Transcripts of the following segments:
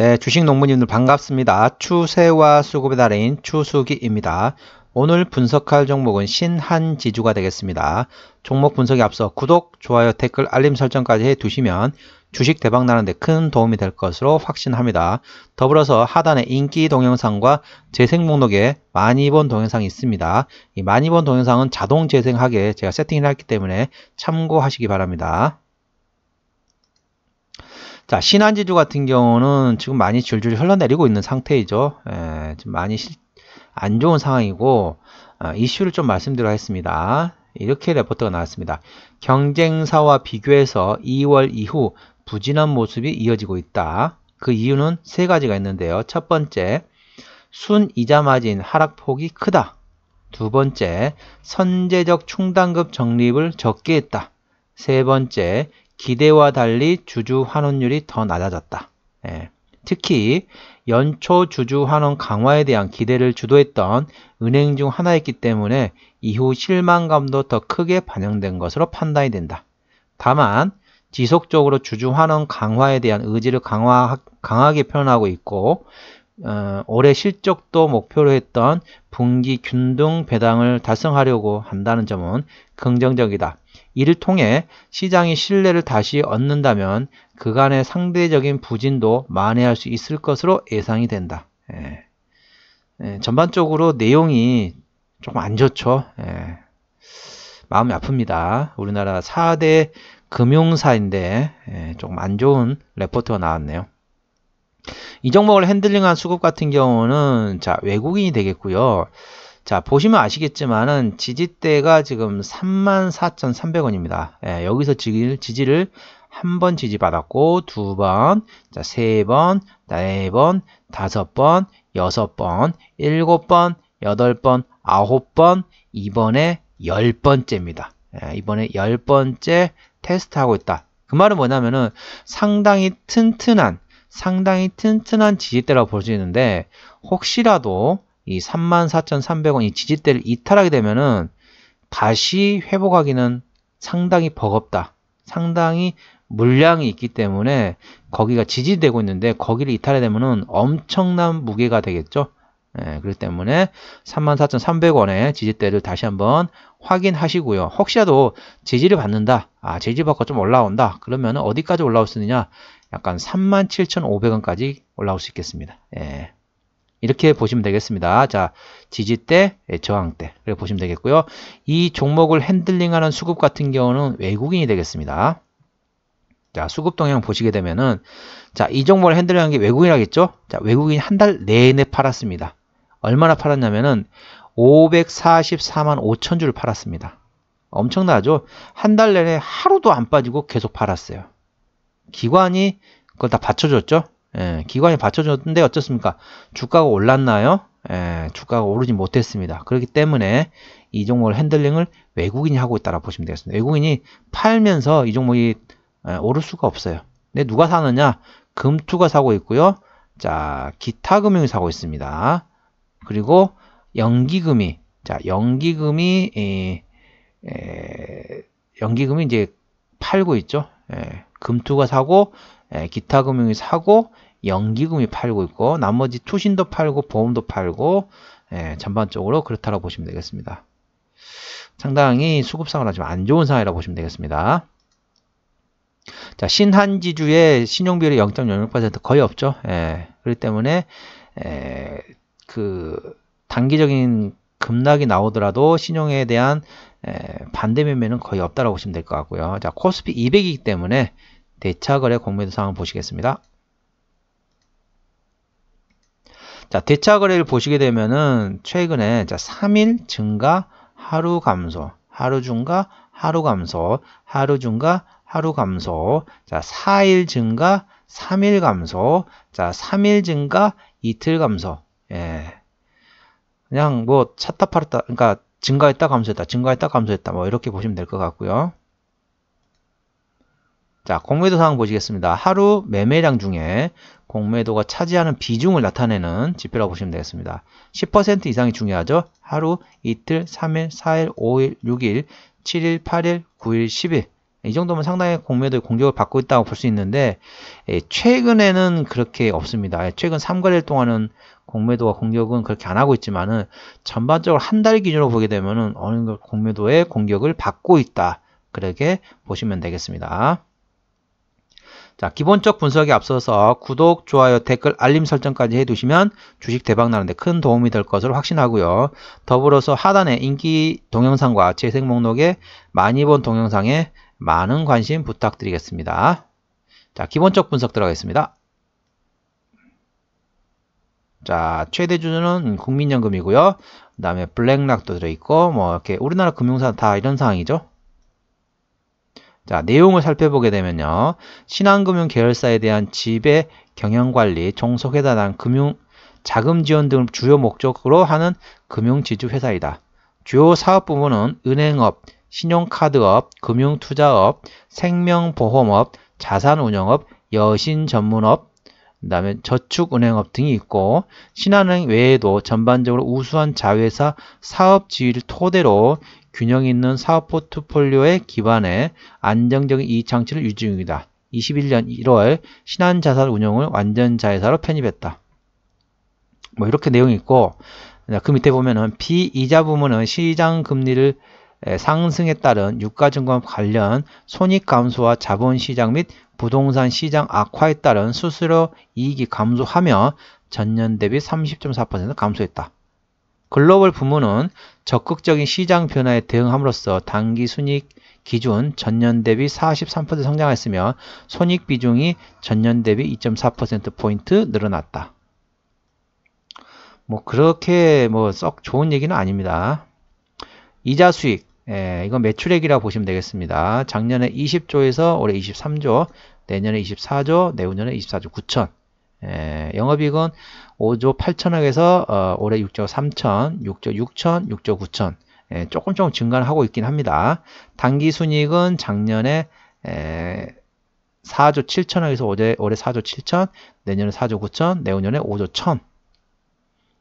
네, 주식 농부님들 반갑습니다. 추세와 수급의 달인 추수기입니다. 오늘 분석할 종목은 신한지주가 되겠습니다. 종목 분석에 앞서 구독, 좋아요, 댓글, 알림 설정까지 해두시면 주식 대박 나는데 큰 도움이 될 것으로 확신합니다. 더불어서 하단에 인기 동영상과 재생 목록에 많이 본 동영상이 있습니다. 이 많이 본 동영상은 자동 재생하게 제가 세팅을 했기 때문에 참고하시기 바랍니다. 자, 신한지주 같은 경우는 지금 많이 줄줄 흘러내리고 있는 상태이죠. 지금 많이 안 좋은 상황이고, 이슈를 좀 말씀드리겠습니다. 이렇게 레포트가 나왔습니다. 경쟁사와 비교해서 2월 이후 부진한 모습이 이어지고 있다. 그 이유는 세 가지가 있는데요. 첫 번째, 순이자 마진 하락폭이 크다. 두 번째, 선제적 충당급 적립을 적게 했다. 세 번째, 기대와 달리 주주 환원율이 더 낮아졌다. 특히 연초 주주 환원 강화에 대한 기대를 주도했던 은행 중 하나였기 때문에 이후 실망감도 더 크게 반영된 것으로 판단이 된다. 다만 지속적으로 주주 환원 강화에 대한 의지를 강하게 표현하고 있고 올해 실적도 목표로 했던 분기 균등 배당을 달성하려고 한다는 점은 긍정적이다. 이를 통해 시장이 신뢰를 다시 얻는다면 그간의 상대적인 부진도 만회할 수 있을 것으로 예상이 된다. 전반적으로 내용이 조금 안 좋죠. 마음이 아픕니다. 우리나라 4대 금융사인데 조금 안 좋은 레포트가 나왔네요. 이 종목을 핸들링한 수급 같은 경우는 자, 외국인이 되겠고요. 자, 보시면 아시겠지만은 지지대가 지금 34,300원입니다. 여기서 지지를 한 번 지지받았고, 두 번, 자, 세 번, 네 번, 다섯 번, 여섯 번, 일곱 번, 여덟 번, 아홉 번, 이번에 10번째입니다. 이번에 10번째 테스트하고 있다. 그 말은 뭐냐면은 상당히 튼튼한 지지대라고 볼 수 있는데, 혹시라도 이 34,300원 이 지지대를 이탈하게 되면은 다시 회복하기는 상당히 버겁다. 상당히 물량이 있기 때문에 거기가 지지되고 있는데 거기를 이탈하게 되면은 엄청난 무게가 되겠죠. 그렇기 때문에 34,300원의 지지대를 다시 한번 확인하시고요. 혹시라도 지지를 받는다. 지지받고 좀 올라온다. 그러면 어디까지 올라올 수 있느냐? 약간 37,500원까지 올라올 수 있겠습니다. 이렇게 보시면 되겠습니다. 자, 지지대, 저항대 이렇게 보시면 되겠고요. 이 종목을 핸들링하는 수급 같은 경우는 외국인이 되겠습니다. 자, 수급 동향 보시게 되면은 자, 이 종목을 핸들링한 게 외국인이라겠죠? 자, 외국인이 한 달 내내 팔았습니다. 얼마나 팔았냐면은 544만 5천 주를 팔았습니다. 엄청나죠? 한 달 내내 하루도 안 빠지고 계속 팔았어요. 기관이 그걸 다 받쳐줬죠? 기관이 받쳐줬는데 어쩌습니까? 주가가 올랐나요? 주가가 오르지 못했습니다. 그렇기 때문에 이 종목을 핸들링을 외국인이 하고 있다고 보시면 되겠습니다. 외국인이 팔면서 이 종목이 오를 수가 없어요. 근데 누가 사느냐? 금투가 사고 있고요. 자, 기타금융이 사고 있습니다. 그리고 연기금이, 자, 연기금이 이제 팔고 있죠. 금투가 사고, 기타금융이 사고, 연기금이 팔고 있고, 나머지 투신도 팔고, 보험도 팔고, 전반적으로 그렇다고 보시면 되겠습니다. 상당히 수급상으로 좀 안 좋은 상황이라고 보시면 되겠습니다. 자, 신한지주의 신용비율이 0.06% 거의 없죠. 그렇기 때문에, 그, 단기적인 급락이 나오더라도 신용에 대한 반대 매매는 거의 없다고 보시면 될 것 같고요. 자, 코스피 200이기 때문에 대차거래 공매도 상황 보시겠습니다. 자, 대차거래를 보시게 되면은 최근에 자, 3일 증가, 하루 감소, 하루 증가, 하루 감소, 하루 증가, 하루 감소. 자, 4일 증가, 3일 감소. 자, 3일 증가, 이틀 감소. 그냥 뭐 찼다 팔았다, 그러니까 증가했다 감소했다, 증가했다 감소했다, 뭐 이렇게 보시면 될 것 같고요. 자, 공매도 상황 보시겠습니다. 하루 매매량 중에 공매도가 차지하는 비중을 나타내는 지표라고 보시면 되겠습니다. 10% 이상이 중요하죠. 하루, 이틀, 3일, 4일, 5일, 6일, 7일, 8일, 9일, 10일. 이 정도면 상당히 공매도의 공격을 받고 있다고 볼 수 있는데 최근에는 그렇게 없습니다. 최근 3거래일 동안은 공매도와 공격은 그렇게 안 하고 있지만은 전반적으로 한 달 기준으로 보게 되면은 어느 정도 공매도의 공격을 받고 있다. 그렇게 보시면 되겠습니다. 자, 기본적 분석에 앞서서 구독, 좋아요, 댓글, 알림 설정까지 해두시면 주식 대박 나는데 큰 도움이 될 것으로 확신하고요. 더불어서 하단에 인기 동영상과 재생 목록에 많이 본 동영상에 많은 관심 부탁드리겠습니다. 자, 기본적 분석 들어가겠습니다. 자, 최대 주주는 국민연금이고요. 그 다음에 블랙락도 들어있고, 뭐, 이렇게 우리나라 금융사 다 이런 상황이죠. 자, 내용을 살펴보게 되면요. 신한금융 계열사에 대한 지배, 경영관리, 종속에 대한 금융, 자금 지원 등을 주요 목적으로 하는 금융지주회사이다. 주요 사업 부문은 은행업, 신용카드업, 금융투자업, 생명보험업, 자산운용업, 여신전문업, 그 다음에 저축은행업 등이 있고 신한은행 외에도 전반적으로 우수한 자회사 사업 지위를 토대로 균형 있는 사업 포트폴리오에 기반해 안정적인 이익 창출을 유지 중이다. 21년 1월 신한자산운용을 완전 자회사로 편입했다. 뭐 이렇게 내용이 있고 그 밑에 보면은 비이자 부문은 시장 금리를 상승에 따른 유가증권 관련 손익 감소와 자본시장 및 부동산 시장 악화에 따른 수수료 이익이 감소하며 전년 대비 30.4% 감소했다. 글로벌 부문은 적극적인 시장 변화에 대응함으로써 단기 순이익 기준 전년 대비 43% 성장했으며 손익 비중이 전년 대비 2.4%포인트 늘어났다. 뭐 그렇게 뭐 썩 좋은 얘기는 아닙니다. 이자 수익, 이건 매출액이라고 보시면 되겠습니다. 작년에 20조에서 올해 23조, 내년에 24조, 내후년에 24조 9천. 영업이익은 5조 8천억에서 올해 6조 3천, 6조 6천, 6조 9천. 조금 증가를 하고 있긴 합니다. 단기 순이익은 작년에 4조 7천억에서 올해 4조 7천, 내년에 4조 9천, 내후년에 5조 1천.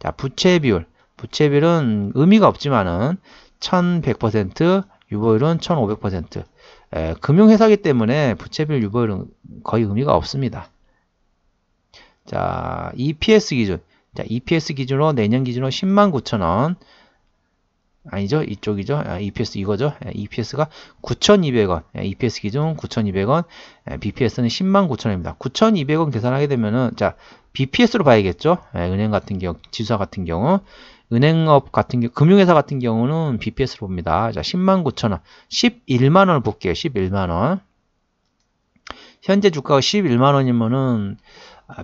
자, 부채 비율. 부채 비율은 의미가 없지만은 1100%, 유보율은 1500%. 금융회사이기 때문에 부채비율 유보율은 거의 의미가 없습니다. 자, EPS 기준. 자, EPS 기준으로 내년 기준으로 109,000원. 아니죠? 이쪽이죠? EPS 이거죠? EPS가 9,200원. EPS 기준 9,200원. BPS는 109,000원입니다. 9,200원 계산하게 되면은, 자, BPS로 봐야겠죠? 은행 같은 경우, 지수사 같은 경우. 은행업 같은 경우, 금융회사 같은 경우는 BPS로 봅니다. 자, 109,000원. 11만원을 볼게요. 11만원. 현재 주가가 11만원이면은,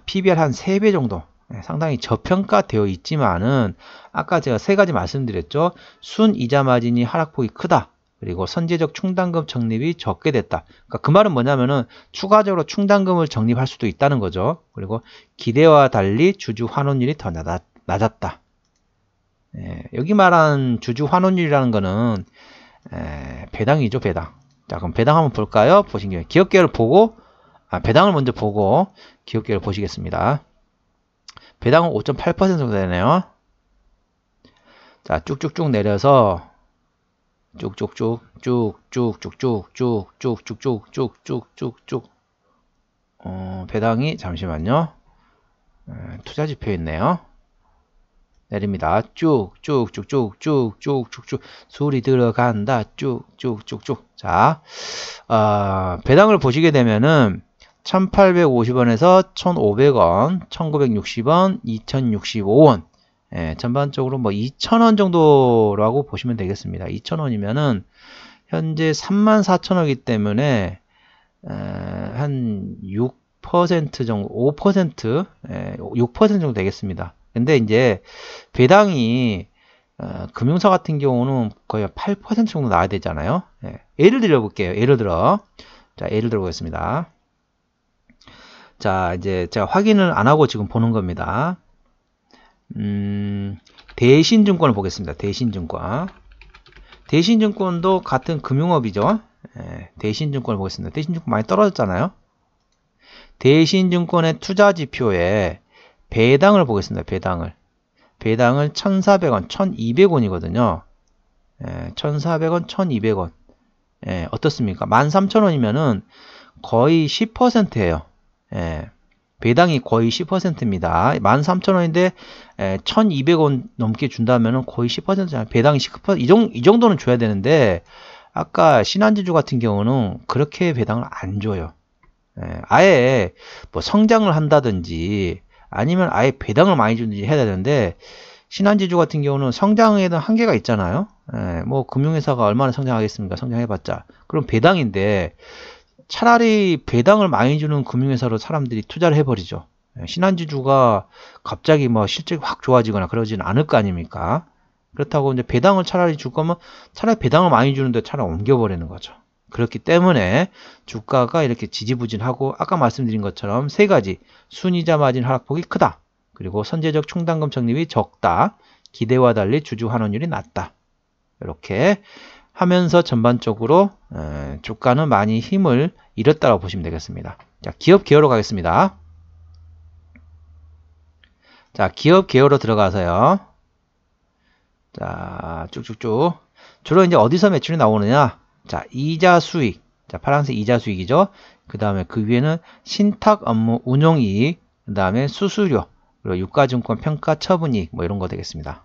PBR 한 3배 정도. 상당히 저평가되어 있지만은, 아까 제가 세 가지 말씀드렸죠. 순이자 마진이 하락폭이 크다. 그리고 선제적 충당금 적립이 적게 됐다. 그러니까 그 말은 뭐냐면은 추가적으로 충당금을 적립할 수도 있다는 거죠. 그리고 기대와 달리 주주 환원율이 더 낮았다. 여기 말한 주주 환원율이라는 거는 배당이죠, 배당. 자, 그럼 배당 한번 볼까요? 보신 김에 기업계를 보고 배당을 먼저 보고 기업계를 보시겠습니다. 배당은 5.8% 정도 되네요. 자, 쭉쭉쭉 내려서 쭉쭉쭉 배당이 잠시만요. 투자 지표에 있네요. 내립니다. 쭉쭉쭉쭉쭉쭉쭉쭉 술이 들어간다. 쭉쭉쭉쭉. 자, 배당을 보시게 되면은 1850원에서 1500원, 1960원, 2065원. 전반적으로 뭐 2,000원 정도라고 보시면 되겠습니다. 2,000원이면은 현재 34,000원이기 때문에 한 6% 정도, 5%, 6% 정도 되겠습니다. 근데 이제 배당이 금융사 같은 경우는 거의 8% 정도 나와야 되잖아요. 예를 들어 볼게요. 예를 들어 보겠습니다. 자, 이제 제가 확인을 안 하고 지금 보는 겁니다. 대신증권을 보겠습니다. 대신증권. 대신증권도 같은 금융업이죠. 대신증권을 보겠습니다. 대신증권 많이 떨어졌잖아요. 대신증권의 투자지표에 배당을 보겠습니다. 배당을 1,400원, 1,200원이거든요. 1,400원, 1,200원. 예, 어떻습니까? 13,000원이면은 거의 10%예요. 예, 배당이 거의 10%입니다. 13,000원인데 1,200원 넘게 준다면은 거의 10%잖아요. 배당이 10%, 이 정도는 줘야 되는데 아까 신한지주 같은 경우는 그렇게 배당을 안 줘요. 예, 아예 뭐 성장을 한다든지 아니면 아예 배당을 많이 주든지 해야 되는데 신한지주 같은 경우는 성장에는 한계가 있잖아요. 예, 뭐 금융회사가 얼마나 성장하겠습니까? 성장해봤자. 그럼 배당인데 차라리 배당을 많이 주는 금융회사로 사람들이 투자를 해버리죠. 예, 신한지주가 갑자기 뭐 실적이 확 좋아지거나 그러지는 않을 거 아닙니까? 그렇다고 이제 배당을 차라리 줄 거면 차라리 배당을 많이 주는데 차라리 옮겨버리는 거죠. 그렇기 때문에 주가가 이렇게 지지부진하고 아까 말씀드린 것처럼 세 가지 순이자 마진 하락폭이 크다. 그리고 선제적 충당금 적립이 적다. 기대와 달리 주주 환원율이 낮다. 이렇게 하면서 전반적으로 주가는 많이 힘을 잃었다고 보시면 되겠습니다. 자, 기업 개요로 가겠습니다. 자, 기업 개요로 들어가서요. 자, 쭉쭉쭉. 주로 이제 어디서 매출이 나오느냐? 자, 이자 수익. 자, 파란색 이자 수익이죠. 그 다음에 그 위에는 신탁 업무 운용이익. 그 다음에 수수료. 그리고 유가증권 평가 처분이익. 뭐 이런 거 되겠습니다.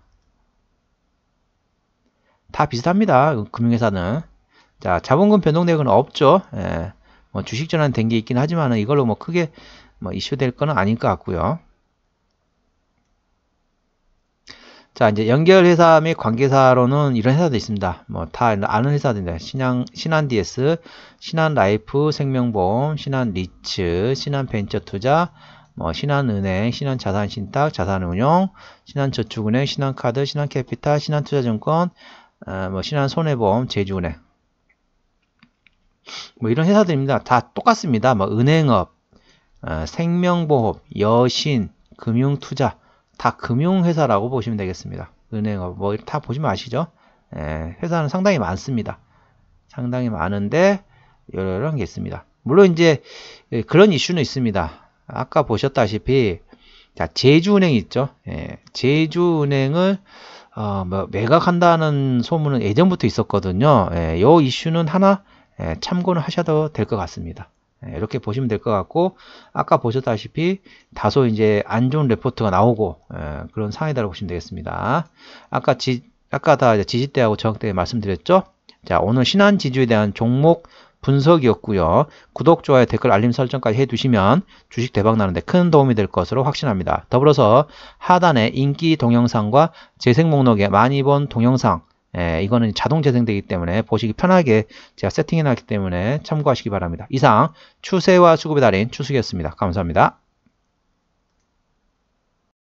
다 비슷합니다. 금융회사는. 자, 자본금 변동대금은 없죠. 예, 뭐 주식 전환 된 게 있긴 하지만 이걸로 뭐 크게 뭐 이슈될 거는 아닐 것 같고요. 자, 이제 연결회사 및 관계사로는 이런 회사도 있습니다. 뭐 다 아는 회사들인데 신한DS, 신한라이프 생명보험, 신한리츠, 신한벤처투자, 뭐 신한은행, 신한자산신탁, 자산운용, 신한저축은행, 신한카드, 신한캐피탈, 신한투자증권, 뭐 신한손해보험, 제주은행. 뭐 이런 회사들입니다. 다 똑같습니다. 뭐 은행업, 생명보험, 여신, 금융투자 다 금융회사라고 보시면 되겠습니다. 은행업 뭐 다 보시면 아시죠? 회사는 상당히 많습니다. 상당히 많은데 여러 게 있습니다. 물론 이제 그런 이슈는 있습니다. 아까 보셨다시피 자, 제주은행 있죠? 제주은행을 뭐 매각한다는 소문은 예전부터 있었거든요. 이 이슈는 하나 참고는 하셔도 될 것 같습니다. 이렇게 보시면 될 것 같고 아까 보셨다시피 다소 이제 안 좋은 레포트가 나오고 그런 상황이라고 보시면 되겠습니다. 아까 다 지지대하고 저항대 말씀드렸죠. 자, 오늘 신한지주에 대한 종목 분석이었고요. 구독, 좋아요, 댓글, 알림 설정까지 해두시면 주식 대박 나는데 큰 도움이 될 것으로 확신합니다. 더불어서 하단에 인기 동영상과 재생 목록에 많이 본 동영상 이거는 자동 재생되기 때문에 보시기 편하게 제가 세팅해 놨기 때문에 참고하시기 바랍니다. 이상 추세와 수급의 달인 추수기였습니다. 감사합니다.